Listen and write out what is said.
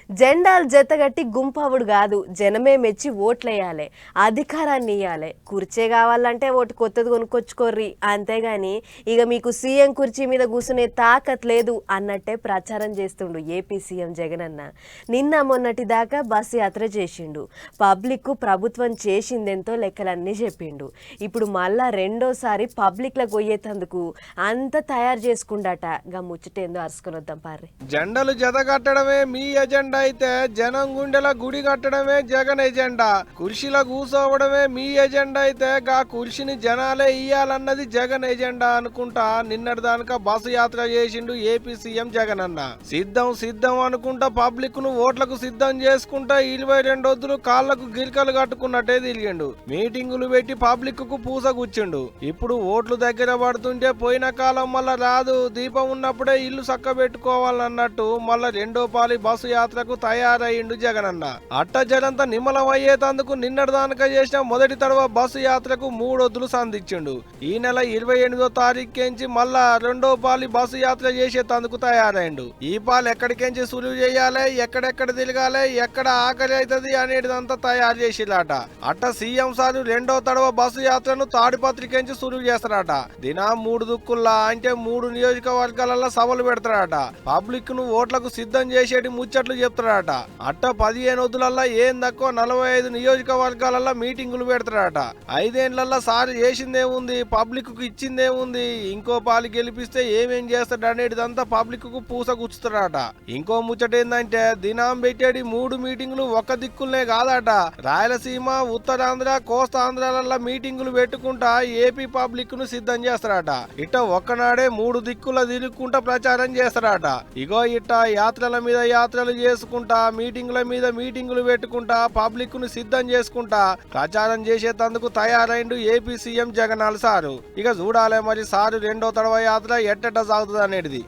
జెండాలు జతగట్టి గుంపవుడు కాదు, జనమే మెచ్చి ఓట్లేయాలి, అధికారాన్ని ఇయ్యాలి. కుర్చే కావాలంటే ఓటు కొత్తది కొనుక్కొచ్చుకోర్రి, అంతేగాని ఇక మీకు సీఎం కుర్చీ మీద కూర్చునే తాకత్ లేదు అన్నట్టే ప్రచారం చేస్తుండు ఏపీ సీఎం జగనన్న. నిన్న మొన్నటి దాకా బస్సు యాత్ర చేసిండు, పబ్లిక్ ప్రభుత్వం చేసిందెంతో లెక్కలన్నీ చెప్పిండు. ఇప్పుడు మళ్ళా రెండోసారి పబ్లిక్లకు పోయేటందుకు అంత తయారు చేసుకుండాట. గా ముచ్చటేందో అరుసుకొని వద్దాం పార్రి. జెండలు జతగట్టడమే మీ ఎజెండా అయితే జనం గుండెల గుడి కట్టడమే జగన్ ఎజెండా. కుర్చీల కూసోవడమే మీ ఎజెండా అయితే గా కుర్చీని జనాలే ఇయ్యాలన్నది జగన్ ఎజెండా అనుకుంటా నిన్నటి దానిక బస్సు యాత్ర చేసిండు ఏపీ సీఎం జగన్ అన్న. సిద్ధం సిద్ధం అనుకుంటా పబ్లిక్ ను ఓట్లకు సిద్ధం చేసుకుంటా 22 వద్దులు కాళ్లకు గిరికలు కట్టుకున్నట్టే తిరిగిండు. మీటింగులు పెట్టి పబ్లిక్ కు పూస గుచ్చిండు. ఇప్పుడు ఓట్లు దగ్గర పడుతుంటే పోయిన కాలం మళ్ళా రాదు, దీపం ఉన్నప్పుడే ఇల్లు చక్క పెట్టుకోవాలన్నట్టు మళ్ళా రెండో పాలి బస్సు యాత్రకు తయారయ్యిండు జగనన్న. అట్ట జనంతా నిమ్మలం అయ్యేతందుకు నిన్నటి దానిక చేసిన మొదటి తడవ బస్సు యాత్రకు 3 వద్దులు సంధించిండు. ఈ నెల 28వ తారీఖుంచి మళ్ళా రెండో పాలి బస్సు యాత్ర చేసేతందుకు తయారైండు. ఈ పాలు ఎక్కడికెంచి సులువు చేయాలి, ఎక్కడెక్కడ తిరగాలి, ఎక్కడ ఆకలి అవుతుంది అనేటిదంతా తయారు చేసిరాట. అట్ట సీఎం సారు రెండో తడవ బస్సు యాత్రను తాడిపత్రికెంచి సులువు చేస్తారట. దినం 3 దుక్కుల్లా అంటే 3 నియోజకవర్గాలలో సభలు పెడతారట. పబ్లిక్ ను ఓట్లకు సిద్ధం చేసేటి ముచ్చట్లు చెప్తారట. అట్ట 15 వద్దులల్లా ఏం తక్కువ 45 నియోజకవర్గాలలో మీటింగులు పెడతారట. 5 ఏళ్లలో సార్ చేసిందేముంది, పబ్లిక్ కు ఇచ్చిందేముంది, ఇంకో పాలు గెలిపిస్తే ఏమేం చేస్తాడు అనేటిదంతా పబ్లిక్ కు పూస గుచ్చుతారట. ఇంకో ముచ్చట ఏందంటే దినం పెట్టేటి 3 మీటింగులు ఒక్క దిక్కులనే కాదట. రాయలసీమ, ఉత్తరాంధ్ర, కోస్తాంధ్రాలలో మీటింగులు పెట్టుకుంటా ఏపీ పబ్లిక్ ను సిద్ధం చేస్తారట. ఇట్ట ఒక్కనాడే 3 దిక్కుల తిరుగుకుంటా ప్రచారం చేస్తారట. ఇగో ఇట్ట యాత్రల మీద యాత్రలు చేసుకుంటా, మీటింగుల మీద మీటింగులు పెట్టుకుంటా, పబ్లిక్ ను సిద్ధం చేసుకుంటా ప్రచారం చేసేందుకు తయారైండు ఏపీ సీఎం జగన్ సారు. ఇక చూడాలే మరి సారు రెండో తడవ యాత్ర ఎట్టెట్ట సాగుతుంది అనేది.